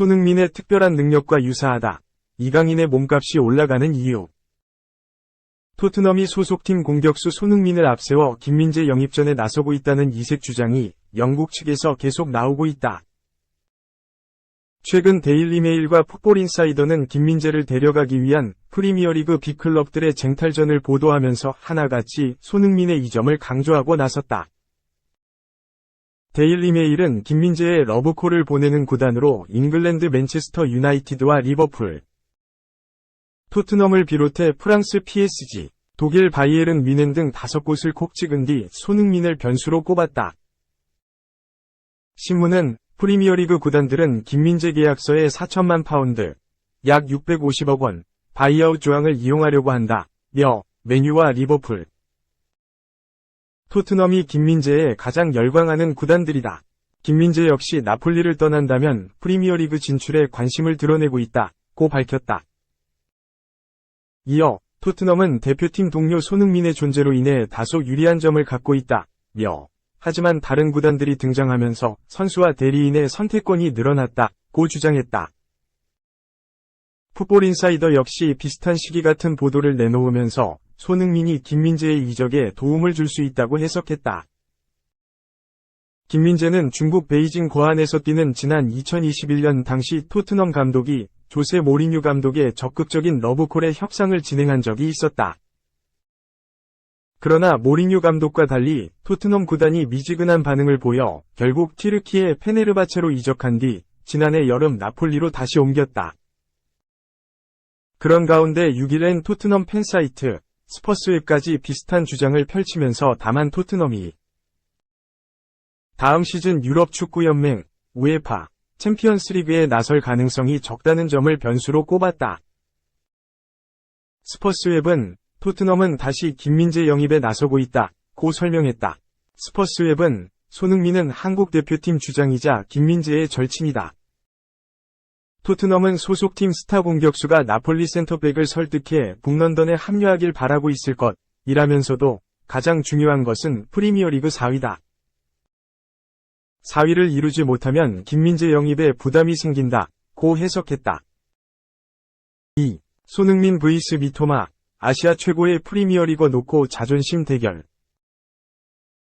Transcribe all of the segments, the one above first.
손흥민의 특별한 능력과 유사하다. 이강인의 몸값이 올라가는 이유. 토트넘이 소속팀 공격수 손흥민을 앞세워 김민재 영입전에 나서고 있다는 이색 주장이 영국 측에서 계속 나오고 있다. 최근 데일리메일과 풋볼인사이더는 김민재를 데려가기 위한 프리미어리그 빅클럽들의 쟁탈전을 보도하면서 하나같이 손흥민의 이점을 강조하고 나섰다. 데일리메일은 김민재의 러브콜을 보내는 구단으로 잉글랜드 맨체스터 유나이티드와 리버풀, 토트넘을 비롯해 프랑스 PSG, 독일 바이에른 뮌헨 등 5곳을 콕 찍은 뒤 손흥민을 변수로 꼽았다. 신문은 프리미어리그 구단들은 김민재 계약서에 4천만 파운드, 약 650억 원, 바이아웃 조항을 이용하려고 한다. 며 맨유와 리버풀, 토트넘이 김민재에 가장 열광하는 구단들이다. 김민재 역시 나폴리를 떠난다면 프리미어리그 진출에 관심을 드러내고 있다고 밝혔다. 이어 토트넘은 대표팀 동료 손흥민의 존재로 인해 다소 유리한 점을 갖고 있다며 하지만 다른 구단들이 등장하면서 선수와 대리인의 선택권이 늘어났다고 주장했다. 풋볼인사이더 역시 비슷한 시기 같은 보도를 내놓으면서 손흥민이 김민재의 이적에 도움을 줄 수 있다고 해석했다. 김민재는 중국 베이징 거안에서 뛰는 지난 2021년 당시 토트넘 감독이 조세 모리뉴 감독의 적극적인 러브콜에 협상을 진행한 적이 있었다. 그러나 모리뉴 감독과 달리 토트넘 구단이 미지근한 반응을 보여 결국 튀르키예 페네르바체로 이적한 뒤 지난해 여름 나폴리로 다시 옮겼다. 그런 가운데 6일엔 토트넘 팬사이트 스퍼스웹까지 비슷한 주장을 펼치면서 다만 토트넘이 다음 시즌 유럽 축구연맹 우에파 챔피언스리그에 나설 가능성이 적다는 점을 변수로 꼽았다. 스퍼스웹은 토트넘은 다시 김민재 영입에 나서고 있다고 설명했다. 스퍼스웹은 손흥민은 한국 대표팀 주장이자 김민재의 절친이다. 토트넘은 소속팀 스타 공격수가 나폴리 센터백을 설득해 북런던에 합류하길 바라고 있을 것이라면서도 가장 중요한 것은 프리미어리그 4위다. 4위를 이루지 못하면 김민재 영입에 부담이 생긴다고 해석했다. 2. 손흥민 vs 미토마, 아시아 최고의 프리미어리거 놓고 자존심 대결.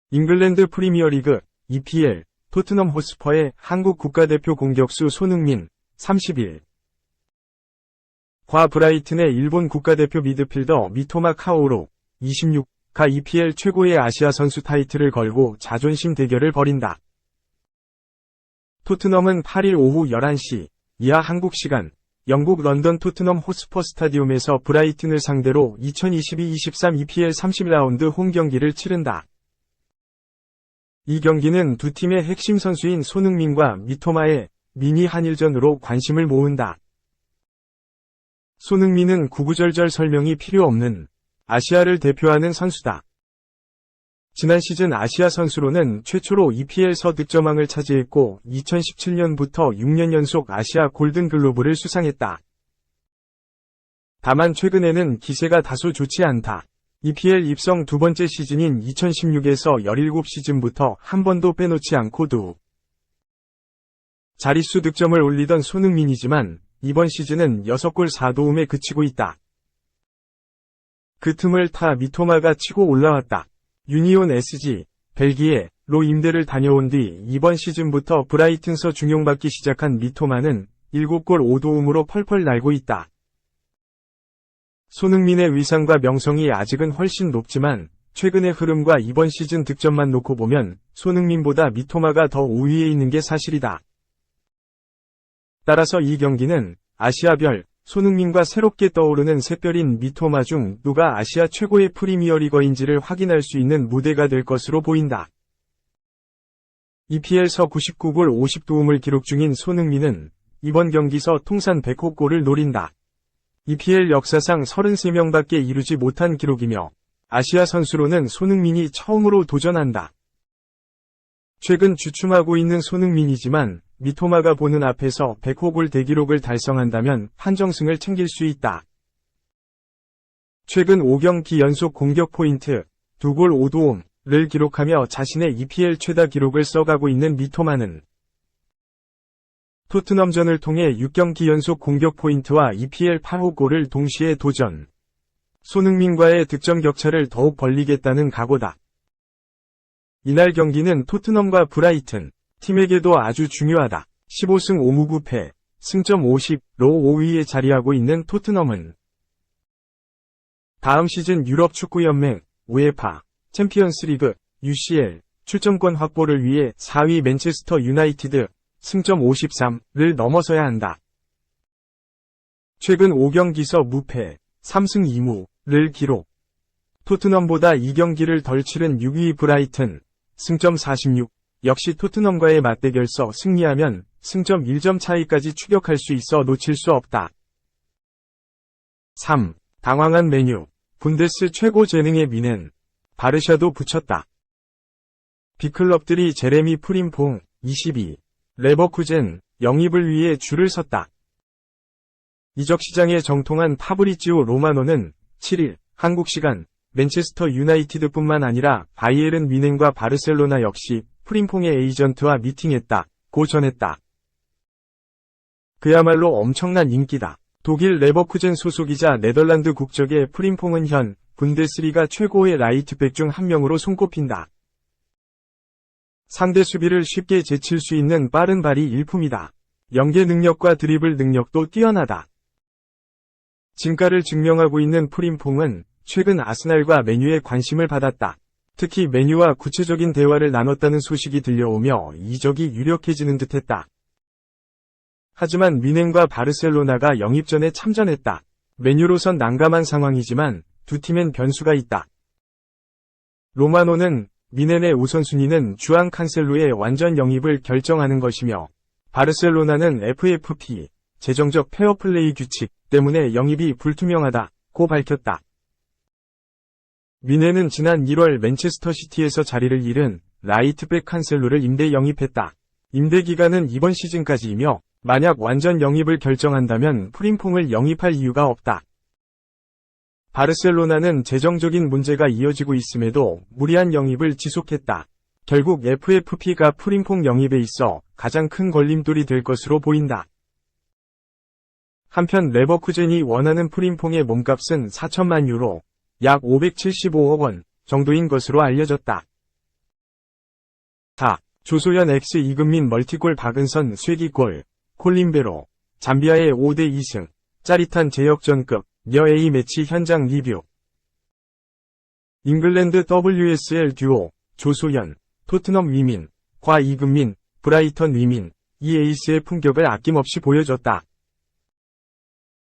잉글랜드 프리미어리그, EPL, 토트넘 호스퍼의 한국 국가대표 공격수 손흥민, 30일. 과 브라이튼의 일본 국가대표 미드필더 미토마 카오루, 26가 EPL 최고의 아시아 선수 타이틀을 걸고 자존심 대결을 벌인다. 토트넘은 8일 오후 11시, 이하 한국 시간, 영국 런던 토트넘 호스퍼 스타디움에서 브라이튼을 상대로 2022-23 EPL 30라운드 홈 경기를 치른다. 이 경기는 두 팀의 핵심 선수인 손흥민과 미토마의 미니 한일전으로 관심을 모은다. 손흥민은 구구절절 설명이 필요 없는 아시아를 대표하는 선수다. 지난 시즌 아시아 선수로는 최초로 EPL 서득점왕을 차지했고 2017년부터 6년 연속 아시아 골든글로브를 수상했다. 다만 최근에는 기세가 다소 좋지 않다. EPL 입성 두 번째 시즌인 2016에서 17시즌부터 한 번도 빼놓지 않고 두 자릿수 득점을 올리던 손흥민이지만 이번 시즌은 6골 4도움에 그치고 있다. 그 틈을 타 미토마가 치고 올라왔다. 유니온 SG, 벨기에로 임대를 다녀온 뒤 이번 시즌부터 브라이튼서 중용받기 시작한 미토마는 7골 5도움으로 펄펄 날고 있다. 손흥민의 위상과 명성이 아직은 훨씬 높지만 최근의 흐름과 이번 시즌 득점만 놓고 보면 손흥민보다 미토마가 더 우위에 있는 게 사실이다. 따라서 이 경기는 아시아별, 손흥민과 새롭게 떠오르는 샛별인 미토마 중 누가 아시아 최고의 프리미어리거인지를 확인할 수 있는 무대가 될 것으로 보인다. EPL서 99골 50도움을 기록 중인 손흥민은 이번 경기서 통산 100호 골을 노린다. EPL 역사상 33명밖에 이루지 못한 기록이며 아시아 선수로는 손흥민이 처음으로 도전한다. 최근 주춤하고 있는 손흥민이지만 미토마가 보는 앞에서 100호 골 대기록을 달성한다면 판정승을 챙길 수 있다. 최근 5경기 연속 공격 포인트, 2골 5도움, 를 기록하며 자신의 EPL 최다 기록을 써가고 있는 미토마는 토트넘전을 통해 6경기 연속 공격 포인트와 EPL 8호 골을 동시에 도전. 손흥민과의 득점 격차를 더욱 벌리겠다는 각오다. 이날 경기는 토트넘과 브라이튼, 팀에게도 아주 중요하다. 15승 5무 9패, 승점 50로 5위에 자리하고 있는 토트넘은 다음 시즌 유럽 축구연맹, 우에파, 챔피언스리그, UCL, 출전권 확보를 위해 4위 맨체스터 유나이티드, 승점 53를 넘어서야 한다. 최근 5경기서 무패, 3승 2무를 기록. 토트넘보다 2경기를 덜 치른 6위 브라이튼, 승점 46, 역시 토트넘과의 맞대결서 승리하면 승점 1점 차이까지 추격할 수 있어 놓칠 수 없다. 3. 당황한 메뉴, 분데스 최고 재능의 미넨, 바르샤도 붙였다. 빅클럽들이 제레미 프림퐁, 22, 레버쿠젠, 영입을 위해 줄을 섰다. 이적 시장에 정통한 파브리지오 로마노는 7일 한국 시간 맨체스터 유나이티드뿐만 아니라 바이에른 뮌헨과 바르셀로나 역시 프림퐁의 에이전트와 미팅했다고 전했다. 그야말로 엄청난 인기다. 독일 레버쿠젠 소속이자 네덜란드 국적의 프림퐁은 현 분데스리가 최고의 라이트백 중 한 명으로 손꼽힌다. 상대 수비를 쉽게 제칠 수 있는 빠른 발이 일품이다. 연계 능력과 드리블 능력도 뛰어나다. 진가를 증명하고 있는 프림퐁은 최근 아스날과 맨유에 관심을 받았다. 특히 맨유와 구체적인 대화를 나눴다는 소식이 들려오며 이적이 유력해지는 듯했다. 하지만 뮌헨과 바르셀로나가 영입전에 참전했다. 맨유로선 난감한 상황이지만 두 팀엔 변수가 있다. 로마노는 뮌헨의 우선순위는 주앙 칸셀로의 완전 영입을 결정하는 것이며 바르셀로나는 FFP, 재정적 페어플레이 규칙 때문에 영입이 불투명하다고 밝혔다. 뮌헨은 지난 1월 맨체스터 시티에서 자리를 잃은 라이트백 칸셀로를 임대 영입했다. 임대 기간은 이번 시즌까지이며 만약 완전 영입을 결정한다면 프림퐁을 영입할 이유가 없다. 바르셀로나는 재정적인 문제가 이어지고 있음에도 무리한 영입을 지속했다. 결국 FFP가 프림퐁 영입에 있어 가장 큰 걸림돌이 될 것으로 보인다. 한편 레버쿠젠이 원하는 프림퐁의 몸값은 4천만 유로, 약 575억 원 정도인 것으로 알려졌다. 4. 조소연 X 이금민 멀티골 박은선 쐐기골, 콜린베로, 잠비아의 5대 2승, 짜릿한 제역전급, 여 A매치 현장 리뷰. 잉글랜드 WSL 듀오, 조소연, 토트넘 위민, 과 이금민, 브라이턴 위민, 이 에이스의 품격을 아낌없이 보여줬다.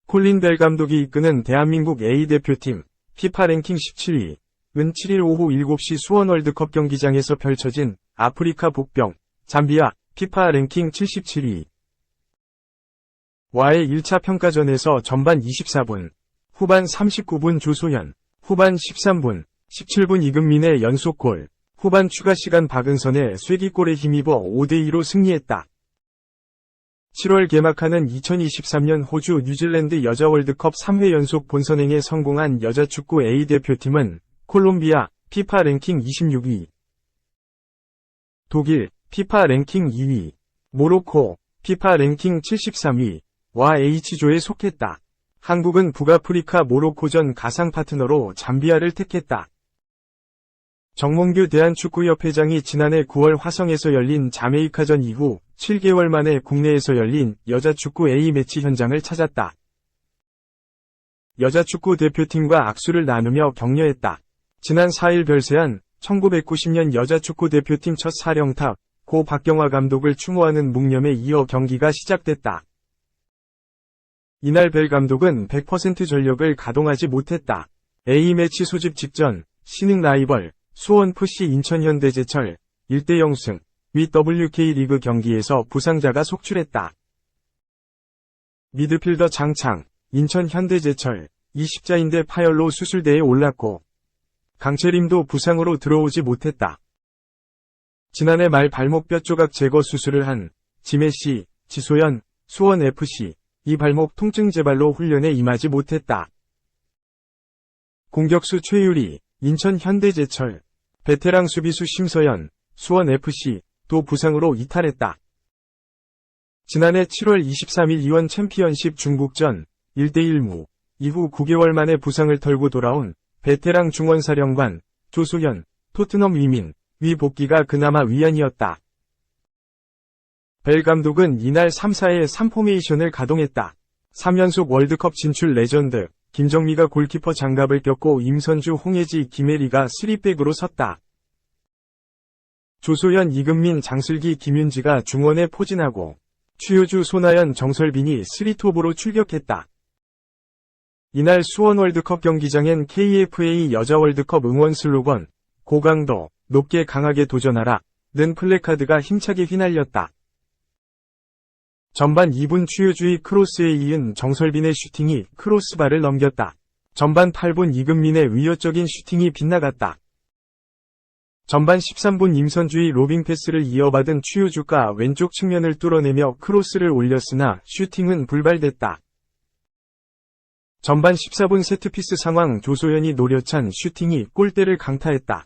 콜린 벨 감독이 이끄는 대한민국 A대표팀, 피파 랭킹 17위, 은 7일 오후 7시 수원 월드컵 경기장에서 펼쳐진 아프리카 복병, 잠비아, 피파 랭킹 77위. 와의 1차 평가전에서 전반 24분, 후반 39분 조소연, 후반 13분, 17분 이금민의 연속골, 후반 추가 시간 박은선의 쐐기골에 힘입어 5대2로 승리했다. 7월 개막하는 2023년 호주 뉴질랜드 여자 월드컵 3회 연속 본선행에 성공한 여자축구 A대표팀은 콜롬비아, 피파 랭킹 26위, 독일, 피파 랭킹 2위, 모로코, 피파 랭킹 73위, 와 H조에 속했다. 한국은 북아프리카 모로코전 가상 파트너로 잠비아를 택했다. 정몽규 대한축구협회장이 지난해 9월 화성에서 열린 자메이카전 이후 7개월 만에 국내에서 열린 여자축구 A매치 현장을 찾았다. 여자축구 대표팀과 악수를 나누며 격려했다. 지난 4일 별세한 1990년 여자축구 대표팀 첫 사령탑, 고 박경화 감독을 추모하는 묵념에 이어 경기가 시작됐다. 이날 벨 감독은 100% 전력을 가동하지 못했다. A매치 소집 직전, 신흥 라이벌, 수원FC 인천현대제철, 1대0승, 위 WK 리그 경기에서 부상자가 속출했다. 미드필더 장창, 인천현대제철, 20자인대 파열로 수술대에 올랐고, 강채림도 부상으로 들어오지 못했다. 지난해 말 발목 뼈조각 제거 수술을 한 지메시, 지소연, 수원FC, 이 발목 통증 재발로 훈련에 임하지 못했다. 공격수 최유리, 인천 현대제철, 베테랑 수비수 심서연, 수원FC, 도 부상으로 이탈했다. 지난해 7월 23일 이원 챔피언십 중국전 1대1무 이후 9개월 만에 부상을 털고 돌아온 베테랑 중원사령관 조소연, 토트넘 위민, 위 복귀가 그나마 위안이었다. 벨 감독은 이날 3-4의 3포메이션을 가동했다. 3연속 월드컵 진출 레전드, 김정미가 골키퍼 장갑을 꼈고 임선주, 홍혜지, 김혜리가 3백으로 섰다. 조소연, 이금민, 장슬기, 김윤지가 중원에 포진하고 추효주, 손아연, 정설빈이 3톱으로 출격했다. 이날 수원 월드컵 경기장엔 KFA 여자 월드컵 응원 슬로건 고강도, 높게 강하게 도전하라 는 플래카드가 힘차게 휘날렸다. 전반 2분 추효주의 크로스에 이은 정설빈의 슈팅이 크로스바를 넘겼다. 전반 8분 이금민의 위협적인 슈팅이 빗나갔다. 전반 13분 임선주의 로빙 패스를 이어받은 추효주가 왼쪽 측면을 뚫어내며 크로스를 올렸으나 슈팅은 불발됐다. 전반 14분 세트피스 상황 조소연이 노려찬 슈팅이 골대를 강타했다.